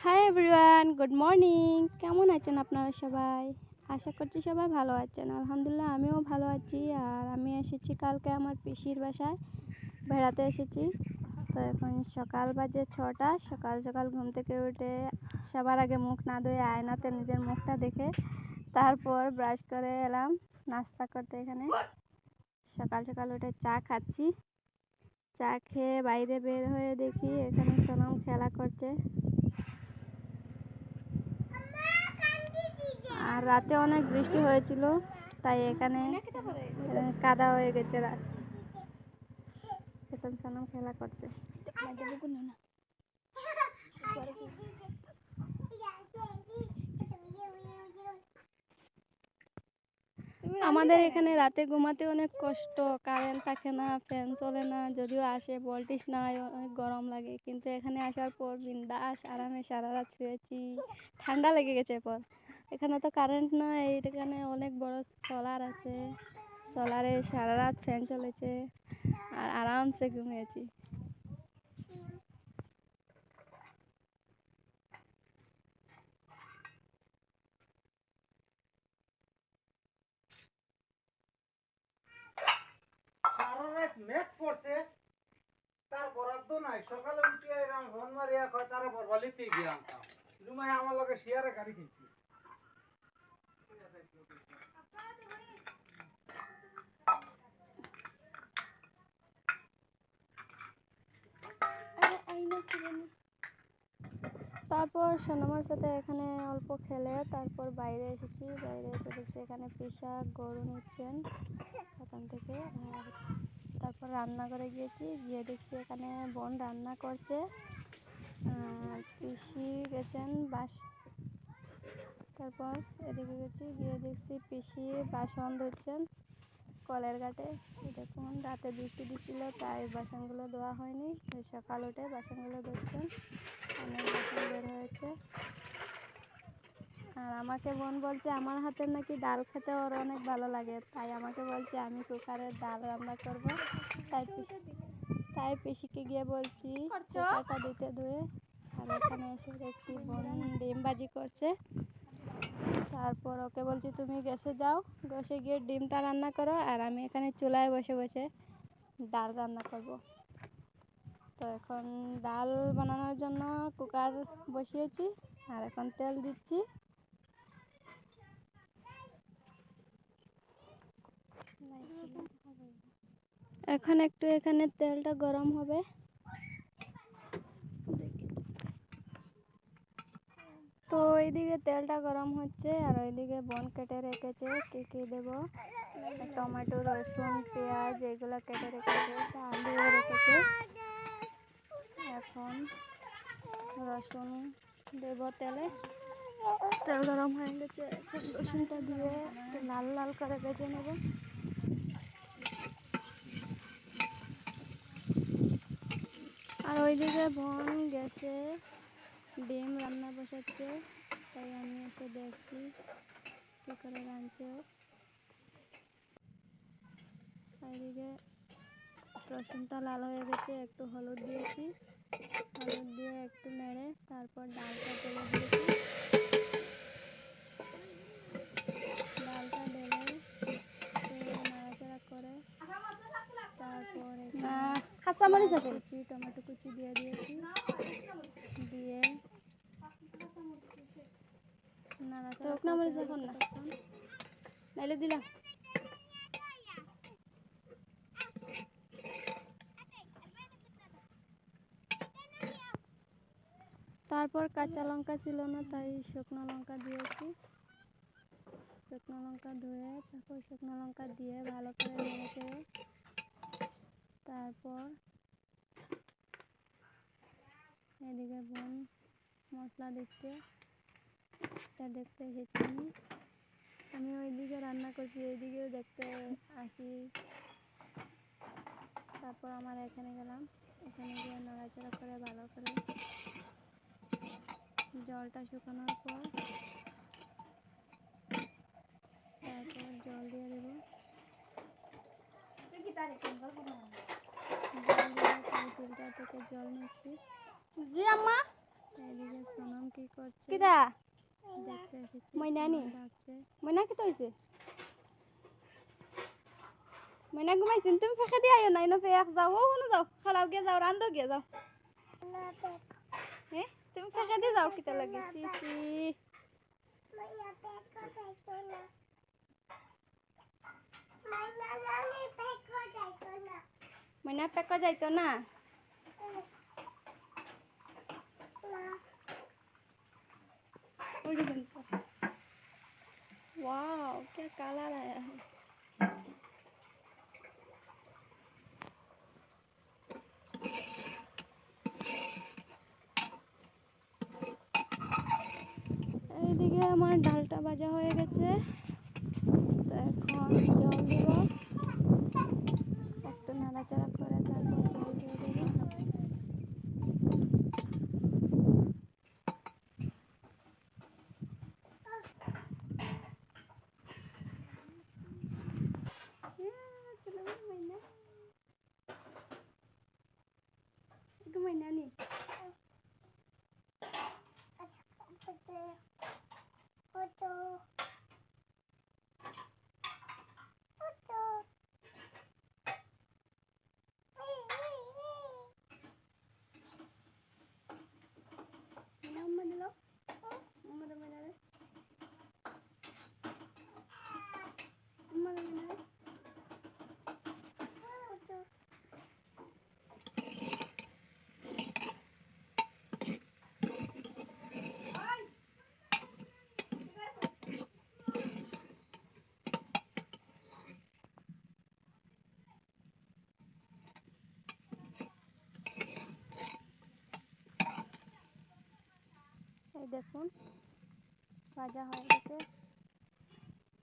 Hi everyone, good morning. কেমন আছেন আপনারা সবাই? আশা করছি সবাই ভালো আছেন। আলহামদুলিল্লাহ আমিও ভালো আছি। আর আমি এসেছি কালকে আমার পিসির বাসায় বেড়াতে এসেছি। তো এখন সকাল বাজে 6টা। সকাল সকাল ঘুম থেকে উঠে সবার আগে মুখ না ধুয়ে আয়নাতে নিজের মুখটা দেখে তারপর ব্রাশ করে এলাম নাস্তা করতে। এখানে সকাল সকাল উঠে চা খাচ্ছি। চা খেয়ে বাইরে বের হয়ে দেখি এখানে সোনাম খেলা করছে। আর রাতে অনেক বৃষ্টি হয়েছিল, তাই এখানে কাদা হয়ে গেছে। এখন সোনাম খেলা করছে। আমাদের এখানে রাতে ঘুমাতে অনেক কষ্ট। কারেন্ট থাকে না, ফ্যান চলে না, যদিও আসে ভোল্টেজ নাই, অনেক গরম লাগে। কিন্তু এখানে আসার পর বিন্দাস আরামে সারা রাত শুয়েছি। ঠান্ডা লেগে গেছে। পর এখানে তো কারেন্ট নাই, এখানে অনেক বড় সোলার আছে। সোলারে সারা রাত ফ্যান চলেছে আর আরামসে ঘুমিয়েছি। মেঘ পড়ছে, তার বরাদ্দ নাই। সকালে উঠে এরকম ফোন মারিয়া কয় তারা বরবালিতে গিয়ে আনতাম। লুমাই আমার লগে শেয়ারে গাড়ি কিনছি। তারপর সোনামার সাথে এখানে অল্প খেলে তারপর বাইরে এসেছি। বাইরে এসে দেখছি এখানে পিসা গরু নিচ্ছেন এখান থেকে। আর তারপর রান্নাঘরে গিয়েছি, গিয়ে দেখছি এখানে বোন রান্না করছে। আর পিসি গেছেন তারপর এদিকে গেছি, গিয়ে দেখছি পিসি বাসন ধুচ্ছেন কলের ঘাটে। দেখুন রাতে বৃষ্টি দিচ্ছিল, তাই বাসনগুলো ধোয়া হয়নি। সকাল উঠে বাসনগুলো ধুচ্ছেন, অনেক বাসন বের হয়েছে। আর আমাকে বোন বলছে আমার হাতের নাকি ডাল খেতে ওর অনেক ভালো লাগে, তাই আমাকে বলছে আমি কুকারে ডাল রান্না করব। তাই পিসিকে গিয়ে বলছি কুকারটা দিতে ধুয়ে। আর এখানে এসে দেখছি বোন ডিম ভাজি করছে। তারপর ওকে বলছি তুমি গ্যাসে যাও, গ্যাসে গিয়ে ডিমটা রান্না করো, আর আমি এখানে চুলায় বসে বসে ডাল রান্না করব। তো এখন ডাল বানানোর জন্য কুকার বসিয়েছি, আর এখন তেল দিচ্ছি। এখন একটু এখানে তেলটা গরম হবে। তো এইদিকে তেলটা গরম হচ্ছে, আর ওইদিকে বোন কেটে রেখেছে কী কী দেবো। টমেটো, রসুন, পেঁয়াজ এগুলো কেটে রেখেছে, আলুও রেখেছে। এখন রসুন দেবো তেলে। তেল গরম হয়ে গেছে, এখন রসুনটা দিয়ে একটু লাল লাল করে ভেজে নেব। আর ওইদিকে বোন গ্যাসে ডিম রান্না বসাচ্ছে, তাই আমি এসে দেখছি কী করে রাঁধছে। এইদিকে রসুনটা লাল হয়ে গেছে, একটু হলুদ দিয়েছি। হলুদ দিয়ে একটু নেড়ে তারপর ডালটা ঢেলে দিয়েছি। ডালটা ঢেলে নাড়াচাড়া করে তারপর কুচি টমেটো কুচি দিয়ে দিয়েছি। দিয়ে নাড়াচাড়া নাইলে দিলাম। তারপর কাঁচা লঙ্কা ছিল না, তাই শুকনো লঙ্কা দিয়েছি। শুকনো লঙ্কা ধুয়ে তারপর শুকনো লঙ্কা দিয়ে ভালো করে নেড়েছে। তারপর এদিকে বোন মশলা দিচ্ছে, এটা দেখতে এসেছি আমি ওইদিকে রান্না করছি, এইদিকেও দেখতে আসি। তারপর আমার এখানে গেলাম, এখানে গিয়ে নাড়াচাড়া করে ভালো করে জলটা শুকানোর পর তারপর জল দিয়ে দেব। ফিল্টার থেকে জল নিচ্ছি। জি আম্মা। এদিকে সোনামকে কিটা মইনানি মইনা কি হয়েছে মইনা ঘুমাইছেন তুমি ফেঁকে দিয়ে আয়ো নাই না ফেক যাও ও শুনো যাও খারাপ গিয়ে যাও রান্ধো গিয়ে যাও হ্যাঁ তুমি ফেঁকে দিয়ে যাও কিটা লাগে সি সি মইনা পেক যাইতো না वाओ क्या कलर आया है এইদিকে আমার ডালটা ভাজা হয়ে গেছে তো এখন জল দিব একটু নাড়াচাড়া করে তারপর জল দিয়ে দেব Mainani. Foto. Mama dulu. Mama dah mana deh? Mama dah mana deh? এই দেখুন ভাজা হয়ে গেছে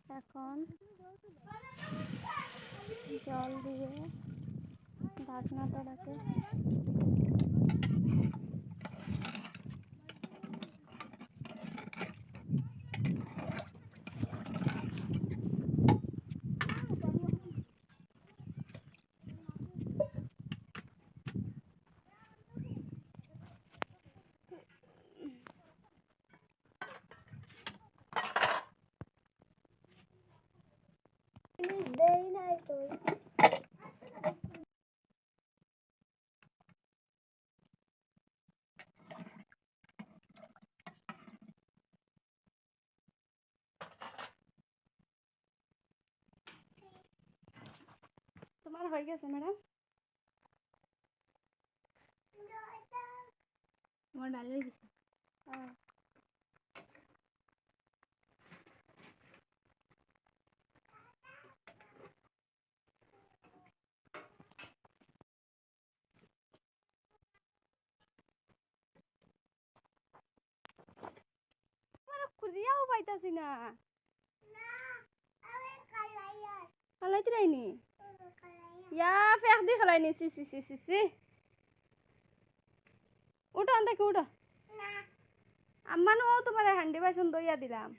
এখন জল দিয়ে ঢাকনাটা রাখে দেই নাই তুই তোমার হয়ে গেছে ম্যাডাম আমার ডাল হয়ে গেছে খুঁজিয়াও পাইতাছি না খালাইতে রাইনি ইয়া ফেক দি খালাইনি সি সি সি সি সি উঠো আনতে উঠো আম্মানো তোমার হান্ডি বাসন দইয়া দিলাম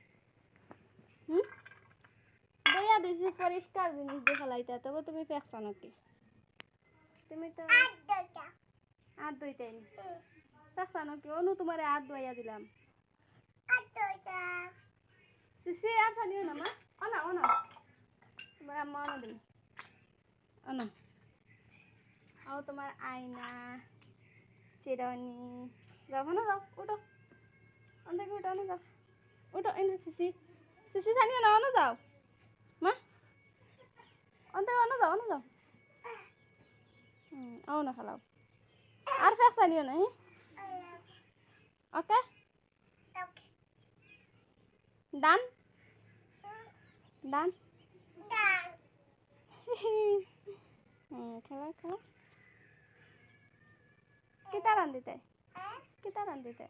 দইয়া দিছি পরিষ্কার জিনিস দিয়ে খালাইতে তবে তুমি ফেকছো নাকি তুমি তো আর দইতাই নি ফেকছো নাকি অনু তোমার আর দইয়া দিলাম সিসি আর খানিও না মা অনা অনা তোমার আম্মা অনা দিল অনা ও তোমার আয়না চিরনি যাও না যাও উঠো অনেক উঠো না যাও উঠো এনে সিসি সিসি খানিও না অনা যাও মা অনেক অনা যাও ও না খালাও আর ফেক খানিও না ওকে ডান ডান খেলা খেলা কিতা রান্ধিতে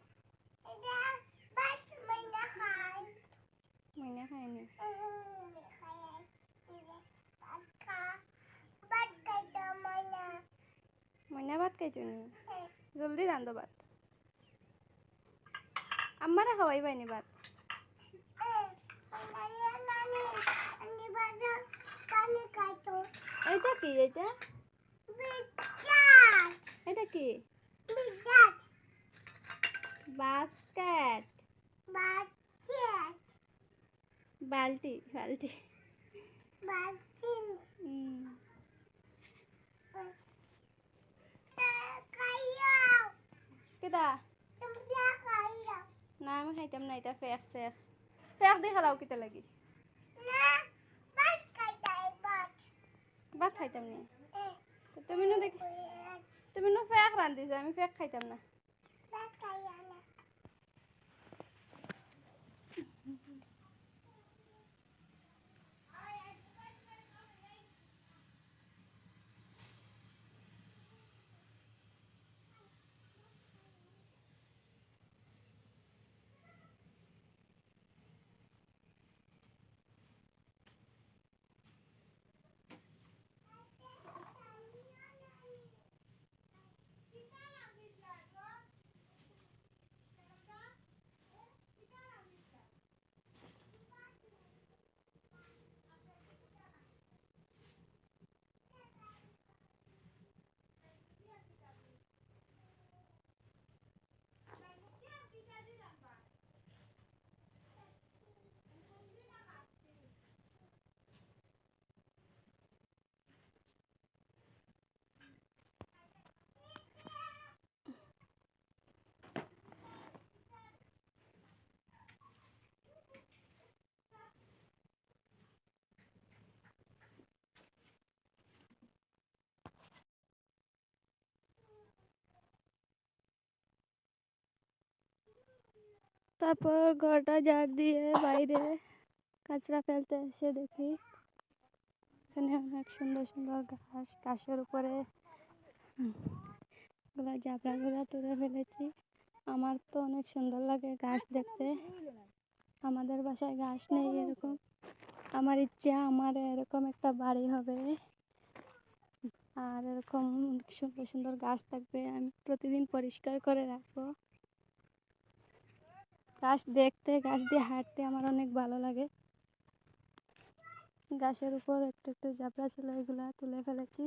মইনা খায়নি মইনা ভাত খাইছো নি জলদি রান্ধো ভাত আমারে খাওয়াই পাইনি ভাত এটা কি এটা কি বাস্কেট বালতি বালতি কেটা না আমি খাইতাম না এটা ফেক শেখ ফেক দিয়ে খালাও কেটা লাগি ভাত খাইতাম না তুমি নো দেখ তুমি নো ফেক রান্ধিছো আমি ফেক খাইতাম না তারপর ঘরটা ঝাড় দিয়ে বাইরে কাঁচরা ফেলতে এসে দেখি এখানে অনেক সুন্দর সুন্দর ঘাস ঘাসের উপরে গুলা জাবড়াগুলা তুলে ফেলেছি আমার তো অনেক সুন্দর লাগে ঘাস দেখতে আমাদের বাসায় ঘাস নেই এরকম আমার ইচ্ছা আমার এরকম একটা বাড়ি হবে আর এরকম সুন্দর সুন্দর ঘাস থাকবে আমি প্রতিদিন পরিষ্কার করে রাখবো ঘাস দেখতে ঘাস দিয়ে হাঁটতে আমার অনেক ভালো লাগে ঘাসের উপর একটু একটু জাবড়া ছিল এগুলা তুলে ফেলেছি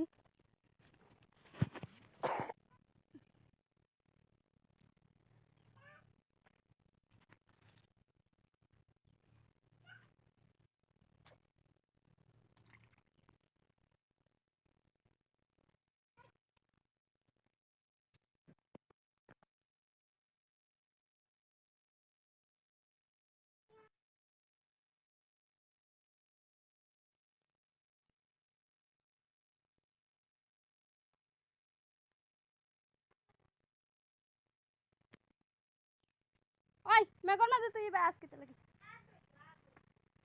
ওই মেঘর মাঝে তুই ব্যাস কেটে লাগি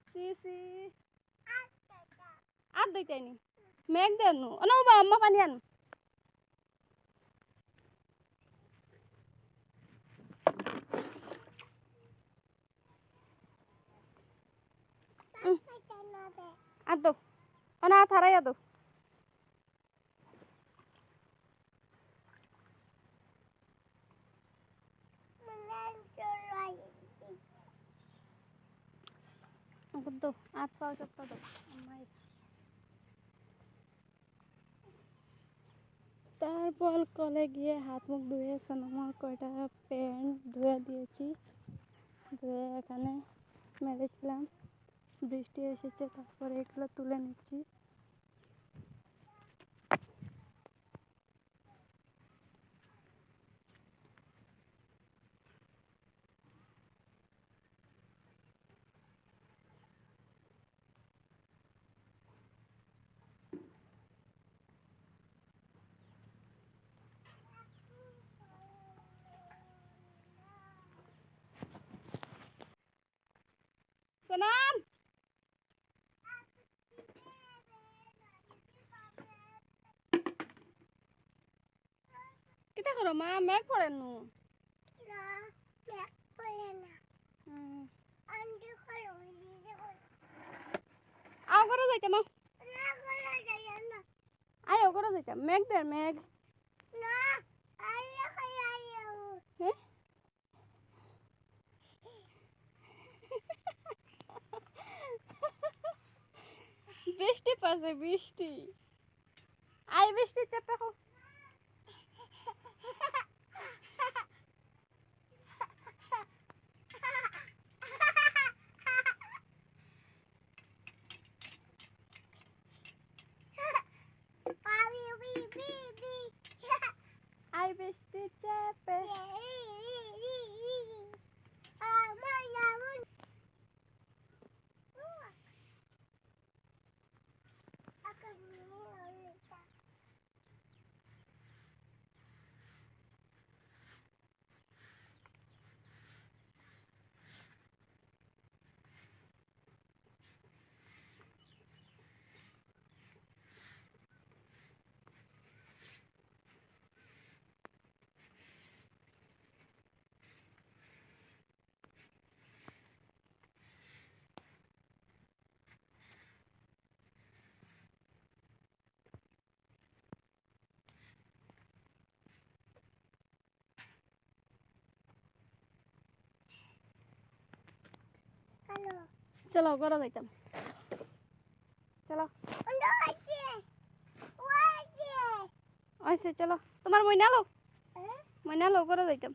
সি সি আর দুইটাই নি মেঘ দেন নো বা আম্মা পানি আন আর দো অনা থারাই দো দো হাত পাও সব দো তারপর কলে গিয়ে হাত মুখ ধুয়ে সোনামার কয়টা প্যান্ট ধুয়ে দিয়েছি ধুয়ে এখানে মেরেছিলাম বৃষ্টি এসেছে তারপরে এগুলো তুলে নিচ্ছি সোনাম কিটা করো মা মেঘ পড়েন নু আও করে যাইতাম আয়ো করে যাইতাম মেঘ দে মেঘ হ্যাঁ বৃষ্টি পাশে বৃষ্টি আই বৃষ্টি চেপে খো চলো ঘরে যাইতাম চলো আচ্ছা চলো তোমার মইনালো ঘরে যাইতাম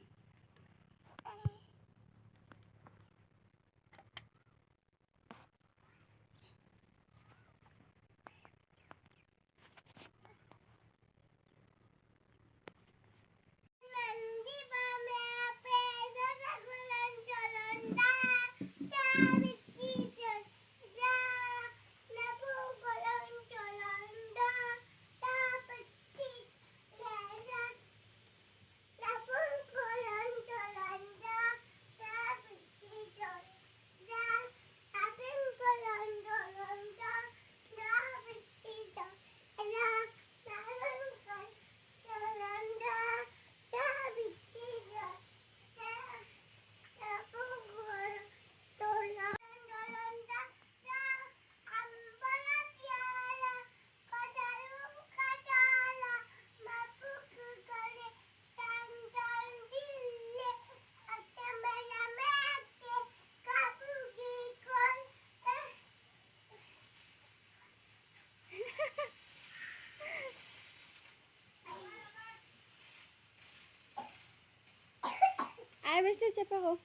আয় বেশি চেপে হোক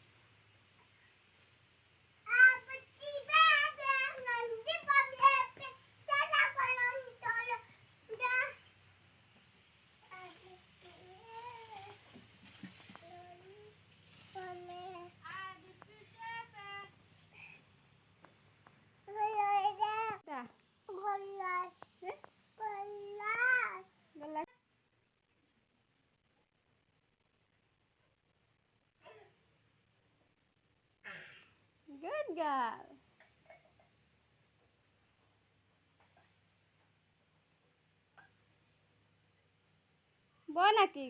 Good girl. বয় নাকি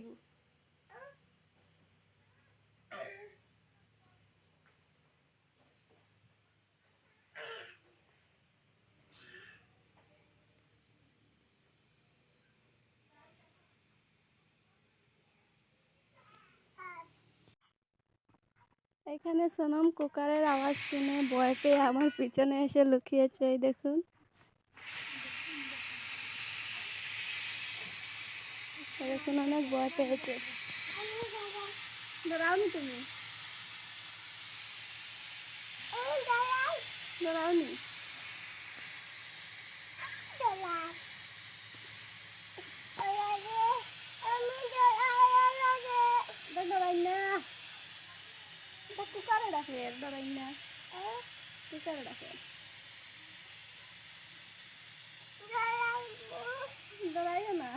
এখানে সোনম কুকারের আওয়াজ শুনে ভয় পেয়ে আমার পিছনে এসে লুকিয়েছে এই দেখুন দেখুন অনেক ভয় পেয়েছে ডরাওনি তুমি ডরাওনি ডরাই না কুকারে ডাকে ডরাই না কুকারে ডাকে ডরাইও না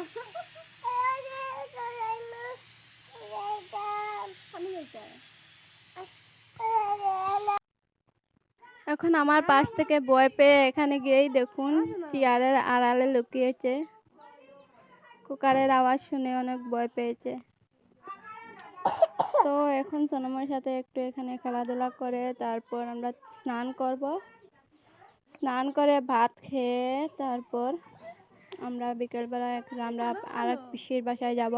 এখন আমার পাশ থেকে ভয় পেয়ে এখানে গিয়েই দেখুন চেয়ারের আড়ালে লুকিয়েছে কুকারের আওয়াজ শুনে অনেক ভয় পেয়েছে তো এখন সোনমের সাথে একটু এখানে খেলাধুলা করে তারপর আমরা স্নান করব স্নান করে ভাত খেয়ে তারপর আমরা বিকেলবেলা আমরা আরেক পিসির বাসায় যাব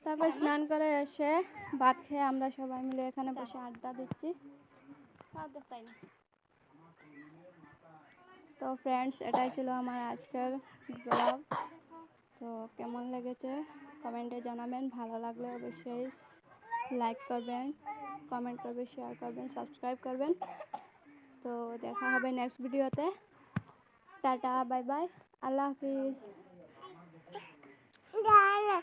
তারপর স্নান করে এসে ভাত খেয়ে আমরা সবাই মিলে এখানে বসে আড্ডা দিচ্ছি তো ফ্রেন্ডস এটাই ছিল আমার আজকের ব্লগ তো কেমন লেগেছে কমেন্টে জানাবেন ভালো লাগলে অবশ্যই লাইক করবেন কমেন্ট করবেন শেয়ার করবেন সাবস্ক্রাইব করবেন তো দেখা হবে নেক্সট ভিডিওতে টাটা বাই বাই আল্লাহ হাফিজ bye.